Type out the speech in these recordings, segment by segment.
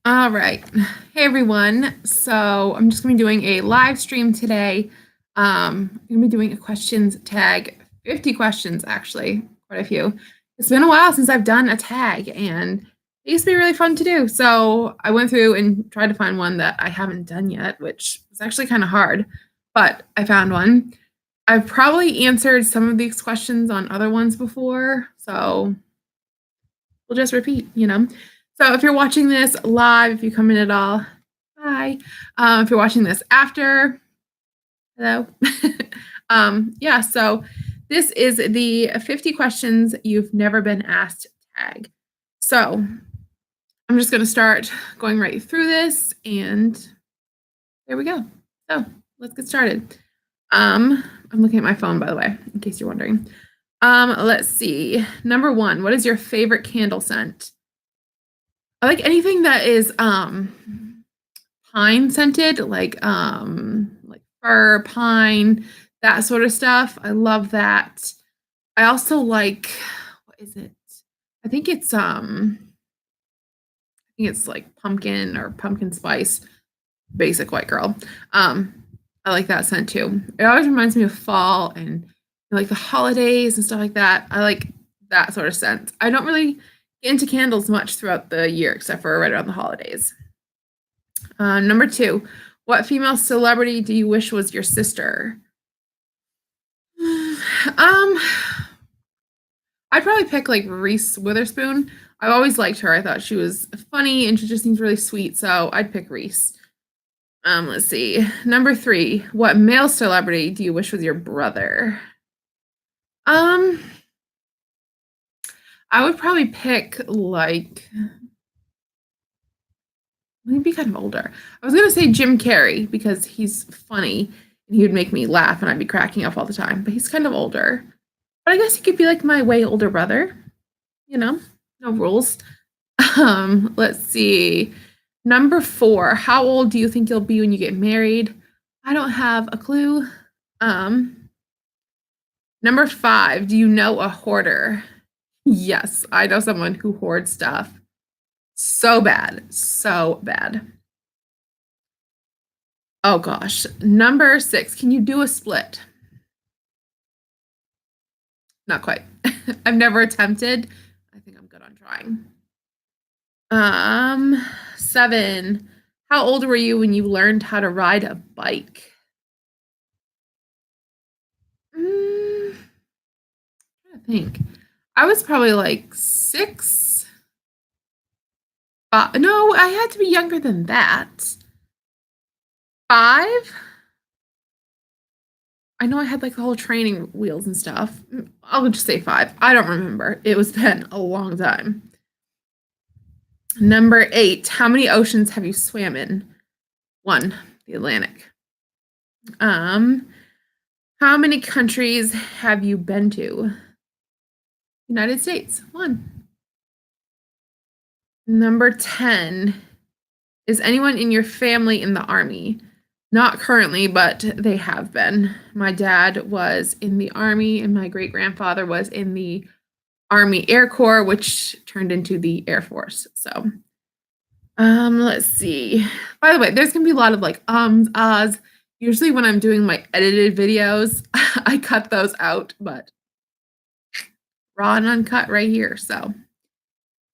All right. Hey everyone. So I'm just gonna be doing a live stream today. I'm gonna be doing a questions tag, 50 questions actually, quite a few. It's been a while since I've done a tag and it used to be really fun to do. So I went through and tried to find one that I haven't done yet, which was actually kind of hard, but I found one. I've probably answered some of these questions on other ones before, so we'll just repeat, So if you're watching this live, if you come in at all, hi. If you're watching this after, hello. Yeah, so this is the 50 questions you've never been asked tag. So I'm just going to start going right through this, and there we go. So let's get started. I'm looking at my phone, by the way, in case you're wondering. Let's see. Number 1, what is your favorite candle scent? I like anything that is pine scented, like fir, pine, that sort of stuff. I love that. I also like, what is it? I think it's like pumpkin or pumpkin spice, basic white girl. I like that scent too. It always reminds me of fall and like the holidays and stuff like that. I like that sort of scent. I don't really get into candles much throughout the year except for right around the holidays. Number 2, what female celebrity do you wish was your sister? I'd probably pick like Reese Witherspoon. I've always liked her. I thought she was funny and she just seems really sweet, so I'd pick Reese. Let's see. Number 3, what male celebrity do you wish was your brother? I would probably pick like maybe kind of older. I was gonna say Jim Carrey because he's funny and he would make me laugh and I'd be cracking up all the time, but he's kind of older. But I guess he could be like my way older brother, no rules. Let's see. Number 4, how old do you think you'll be when you get married? I don't have a clue. Number 5, do you know a hoarder? Yes, I know someone who hoards stuff. So bad. So bad. Oh gosh. Number 6, can you do a split? Not quite. I've never attempted. I think I'm good on trying. 7, how old were you when you learned how to ride a bike? I think I was probably like 6. No, I had to be younger than that. 5. I know I had like the whole training wheels and stuff. I'll just say 5. I don't remember. It was been a long time. Number 8, how many oceans have you swam in? 1, the Atlantic. How many countries have you been to? United States, 1. Number 10, is anyone in your family in the Army? Not currently, but they have been. My dad was in the Army and my great-grandfather was in the Army Air Corps, which turned into the Air Force. So, let's see. By the way, there's gonna be a lot of like ahs. Usually when I'm doing my edited videos, I cut those out, but raw and uncut right here. So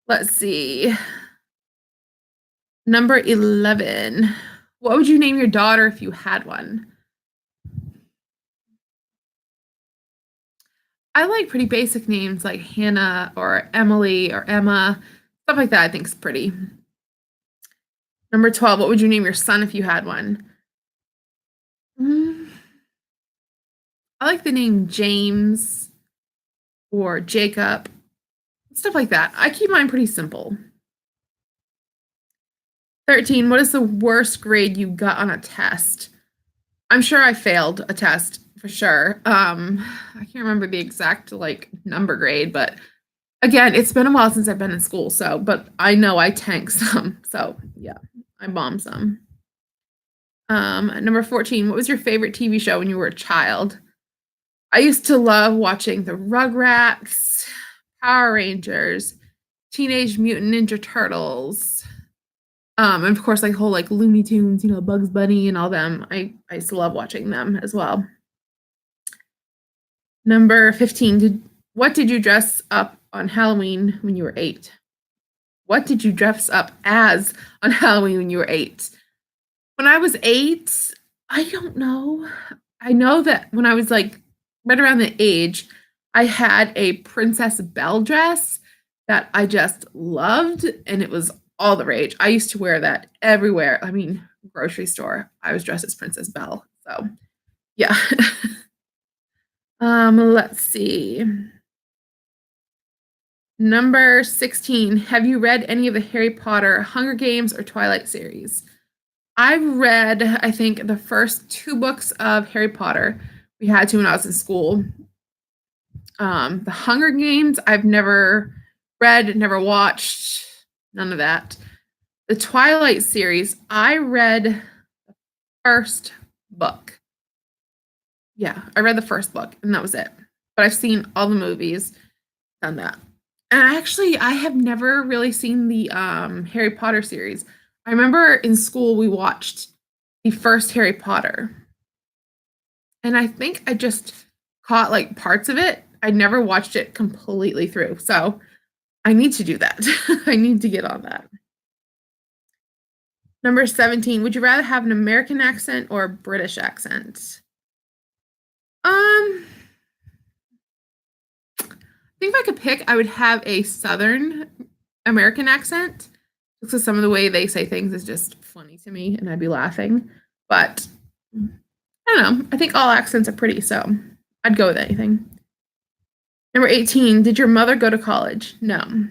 let's see. Number 11. What would you name your daughter if you had one? I like pretty basic names like Hannah or Emily or Emma. Stuff like that I think is pretty. Number 12. What would you name your son if you had one? I like the name James or Jacob. Stuff like that. I keep mine pretty simple. 13. What is the worst grade you got on a test? I'm sure I failed a test for sure. I can't remember the exact like number grade, but again, it's been a while since I've been in school, but I know I tanked some. So yeah, I bombed some. Number 14, what was your favorite TV show when you were a child? I used to love watching the Rugrats, Power Rangers, Teenage Mutant Ninja Turtles. And of course, like whole like Looney Tunes, you know, Bugs Bunny and all them. I used to love watching them as well. Number 15. What did you dress up on Halloween when you were 8? What did you dress up as on Halloween when you were 8? When I was 8, I don't know. I know that when I was like right around the age, I had a Princess Belle dress that I just loved, and it was all the rage. I used to wear that everywhere. I mean, grocery store. I was dressed as Princess Belle. So, yeah. Let's see. Number 16. Have you read any of the Harry Potter, Hunger Games, or Twilight series? I've read, I think, the first 2 books of Harry Potter. We had to when I was in school. The Hunger Games, I've never read, never watched, none of that. The Twilight series, I read the first book. Yeah, I read the first book, and that was it. But I've seen all the movies, done that. And I have never really seen the Harry Potter series. I remember in school we watched the first Harry Potter. And I think I just caught like parts of it. I never watched it completely through. So I need to do that. I need to get on that. Number 17. Would you rather have an American accent or a British accent? I think if I could pick, I would have a Southern American accent. Because some of the way they say things is just funny to me, and I'd be laughing. But I don't know. I think all accents are pretty, so I'd go with anything. Number 18. Did your mother go to college? No.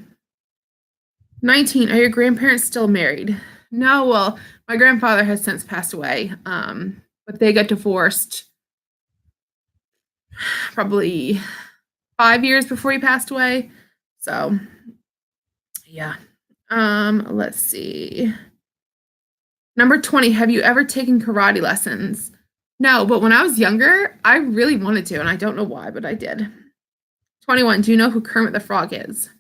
19. Are your grandparents still married? No. Well, my grandfather has since passed away, but they got divorced probably 5 years before he passed away. So, yeah. Let's see. Number 20. Have you ever taken karate lessons? No, but when I was younger, I really wanted to, and I don't know why, but I did. 21. Do you know who Kermit the Frog is?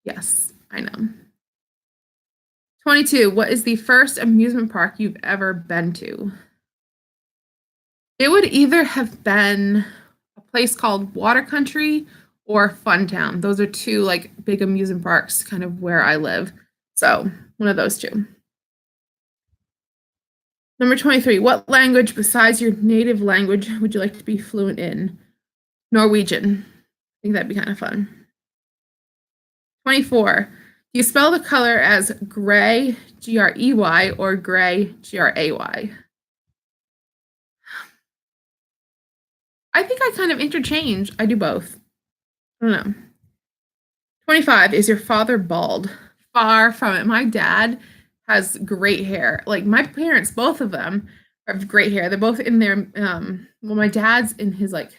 Yes, I know. 22. What is the first amusement park you've ever been to? It would either have been a place called Water Country or Funtown. Those are 2 like big amusement parks kind of where I live. So, one of those 2. Number 23. What language besides your native language would you like to be fluent in? Norwegian. I think that'd be kind of fun. 24. Do you spell the color as gray, G-R-E-Y, or gray, G-R-A-Y? I think I kind of interchange. I do both. I don't know. 25. Is your father bald? Far from it. My dad has great hair. Like my parents, both of them have great hair. They're both in their well, my dad's in his like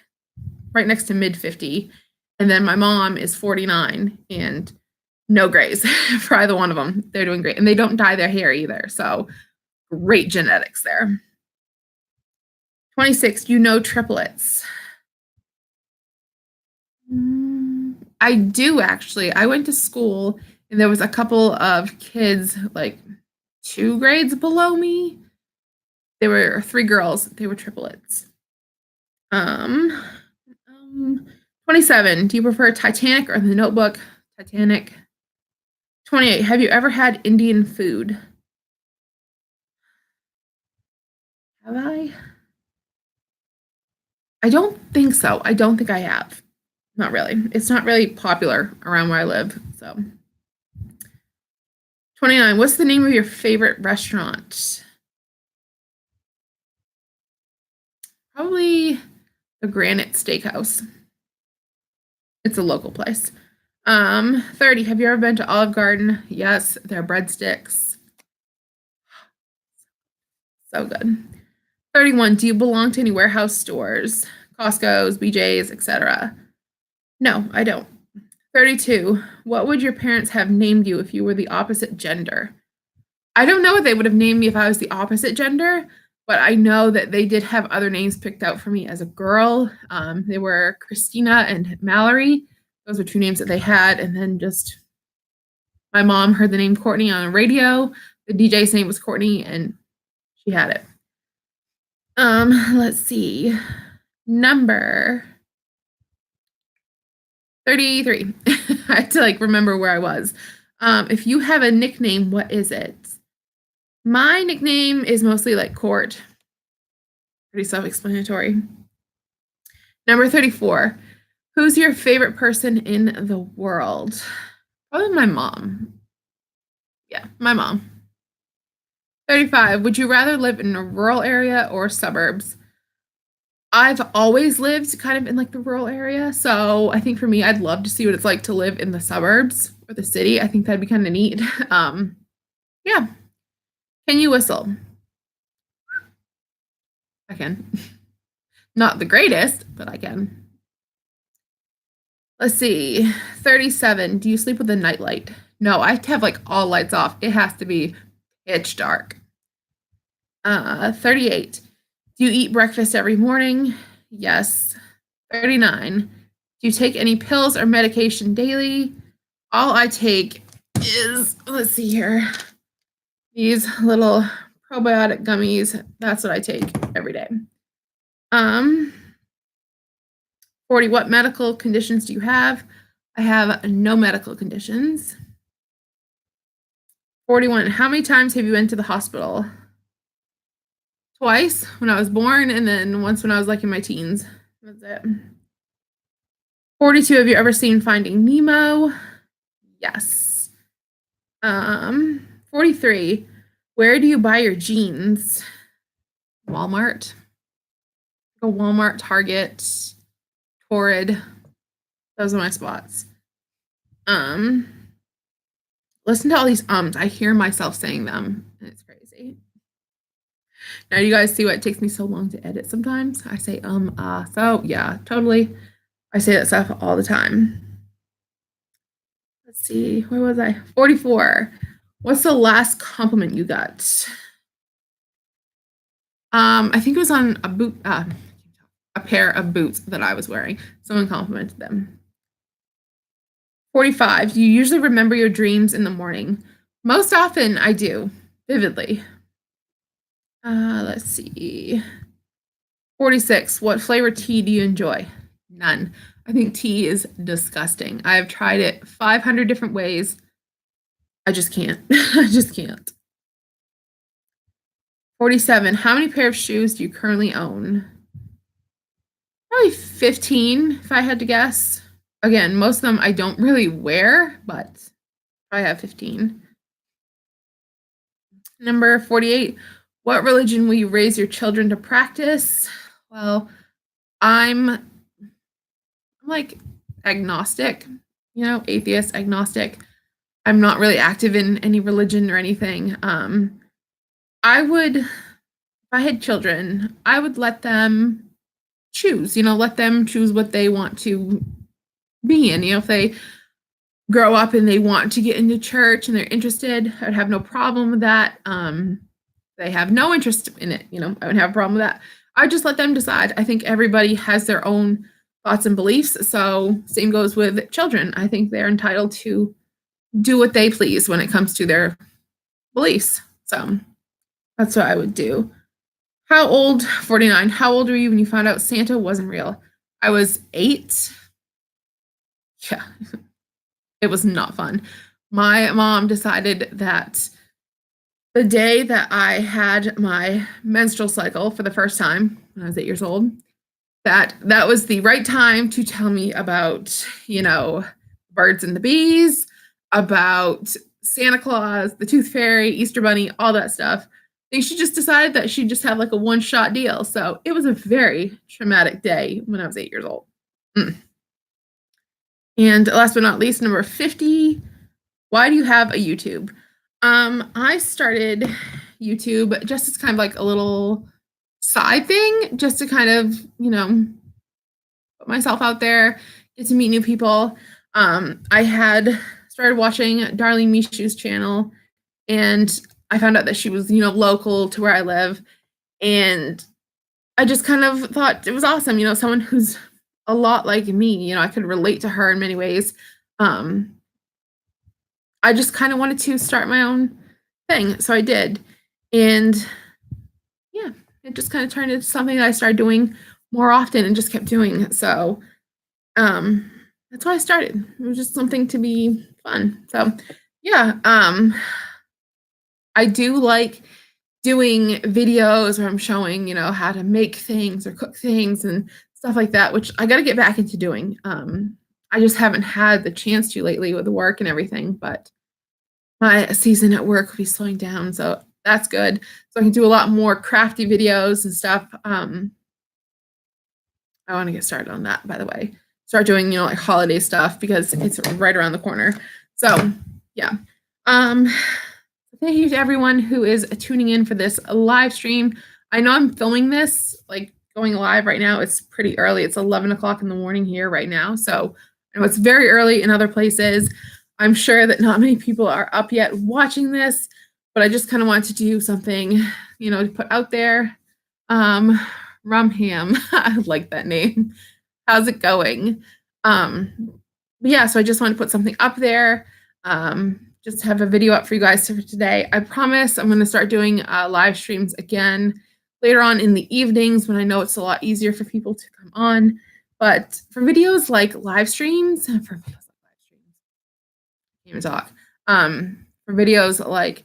right next to mid 50, and then my mom is 49 and no grays for either one of them. They're doing great, and they don't dye their hair either. So great genetics there. 26. You know triplets? I do actually. I went to school and there was a couple of kids like 2 grades below me. There were 3 girls. They were triplets. 27. Do you prefer Titanic or The Notebook? Titanic. 28. Have you ever had Indian food? Have I? I don't think so. I don't think I have. Not really. It's not really popular around where I live. So 29. What's the name of your favorite restaurant? Probably the Granite Steakhouse. It's a local place. 30. Have you ever been to Olive Garden? Yes, their breadsticks. So good. 31. Do you belong to any warehouse stores? Costco's, BJ's, etc. No, I don't. 32. What would your parents have named you if you were the opposite gender? I don't know what they would have named me if I was the opposite gender, but I know that they did have other names picked out for me as a girl. They were Christina and Mallory. Those were 2 names that they had, and then just My mom heard the name Courtney on the radio. The DJ's name was Courtney, and she had it. Let's see. Number 33. I had to remember where I was. If you have a nickname, what is it? My nickname is mostly Court. Pretty self-explanatory. Number 34. Who's your favorite person in the world? Probably my mom. Yeah, my mom. 35. Would you rather live in a rural area or suburbs? I've always lived kind of in the rural area, so I think for me, I'd love to see what it's like to live in the suburbs or the city. I think that'd be kind of neat. Yeah. Can you whistle? I can. Not the greatest, but I can. Let's see. 37. Do you sleep with a nightlight? No, I have to have all lights off. It has to be pitch dark. 38. Do you eat breakfast every morning? Yes. 39. Do you take any pills or medication daily? All I take is, let's see here, these little probiotic gummies. That's what I take every day. 40. What medical conditions do you have? I have no medical conditions. 41. How many times have you been to the hospital? Twice, when I was born, and then once when I was in my teens. That's it. 42. Have you ever seen Finding Nemo? Yes. 43. Where do you buy your jeans? Walmart. Walmart, Target, Torrid. Those are my spots. Listen to all these ums. I hear myself saying them, and it's crazy. Now, you guys see why it takes me so long to edit sometimes? I say so yeah, totally. I say that stuff all the time. Let's see, where was I? 44. What's the last compliment you got? I think it was on a boot, a pair of boots that I was wearing. Someone complimented them. 45. Do you usually remember your dreams in the morning? Most often I do, vividly. Let's see. 46. What flavor tea do you enjoy? None. I think tea is disgusting. I've tried it 500 different ways. I just can't. I just can't. 47. How many pair of shoes do you currently own? Probably 15, if I had to guess. Again, most of them I don't really wear, but I have 15. Number 48. What religion will you raise your children to practice? Well, I'm agnostic, atheist, agnostic. I'm not really active in any religion or anything. If I had children, I would let them choose, let them choose what they want to be in. If they grow up and they want to get into church and they're interested, I'd have no problem with that. They have no interest in it, I wouldn't have a problem with that. I just let them decide. I think everybody has their own thoughts and beliefs. So same goes with children. I think they're entitled to do what they please when it comes to their beliefs. So that's what I would do. 49. How old were you when you found out Santa wasn't real? I was 8. Yeah, it was not fun. My mom decided that the day that I had my menstrual cycle for the first time when I was 8 years old, that was the right time to tell me about, birds and the bees, about Santa Claus, the Tooth Fairy, Easter Bunny, all that stuff. I think she just decided that she'd just have a one-shot deal. So it was a very traumatic day when I was 8 years old. And last but not least, number 50, why do you have a YouTube? I started YouTube just as kind of a little side thing, just to kind of, put myself out there, get to meet new people. I had started watching Darlene Mishu's channel, and I found out that she was, local to where I live. And I just kind of thought it was awesome, someone who's a lot like me, I could relate to her in many ways. I just kind of wanted to start my own thing. So I did. And yeah, it just kind of turned into something that I started doing more often and just kept doing. So that's why I started. It was just something to be fun. So yeah, I do like doing videos where I'm showing, you know, how to make things or cook things and stuff like that, which I got to get back into doing. I just haven't had the chance to lately with the work and everything, but my season at work will be slowing down, so that's good. So I can do a lot more crafty videos and stuff. I want to get started on that, by the way. Start doing, you know, like holiday stuff because it's right around the corner. So yeah. Thank you to everyone who is tuning in for this live stream. I know I'm filming this, like going live right now. It's pretty early. It's 11 o'clock in the morning here right now. So I know it's very early in other places. I'm sure that not many people are up yet watching this, but I just kind of wanted to do something, you know, to put out there. Rum Ham, I like that name. How's it going? But yeah, so I just want to put something up there. Just have a video up for you guys for today. I promise I'm going to start doing live streams again later on in the evenings when I know it's a lot easier for people to come on. But for videos like live streams, can't even talk. For videos like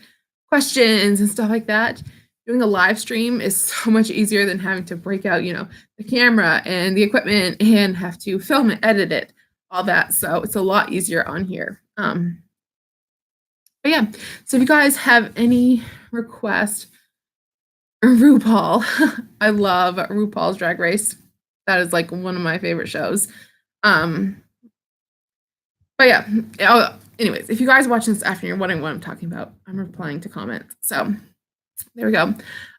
questions and stuff like that, doing a live stream is so much easier than having to break out, you know, the camera and the equipment and have to film it, edit it, all that. So it's a lot easier on here. But yeah, so if you guys have any requests, RuPaul, I love RuPaul's Drag Race. That is like one of my favorite shows. But yeah, anyways, if you guys are watching this after you're wondering what I'm talking about, I'm replying to comments. So there we go.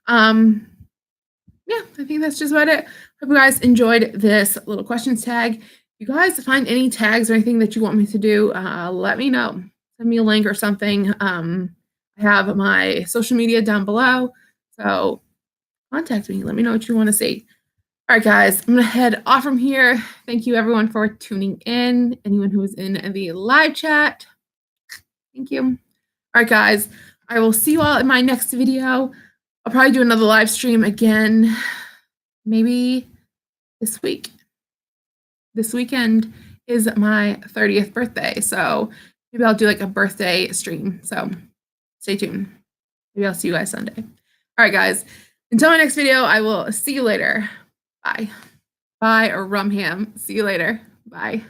Yeah, I think that's just about it. Hope you guys enjoyed this little questions tag. If you guys find any tags or anything that you want me to do, let me know. Send me a link or something. I have my social media down below, so contact me. Let me know what you want to see. All right, guys, I'm going to head off from here. Thank you, everyone, for tuning in. Anyone who was in the live chat, thank you. All right, guys, I will see you all in my next video. I'll probably do another live stream again, maybe this week. This weekend is my 30th birthday, so maybe I'll do like a birthday stream. So stay tuned. Maybe I'll see you guys Sunday. All right, guys. Until my next video, I will see you later. Bye. Bye, or rum ham. See you later. Bye.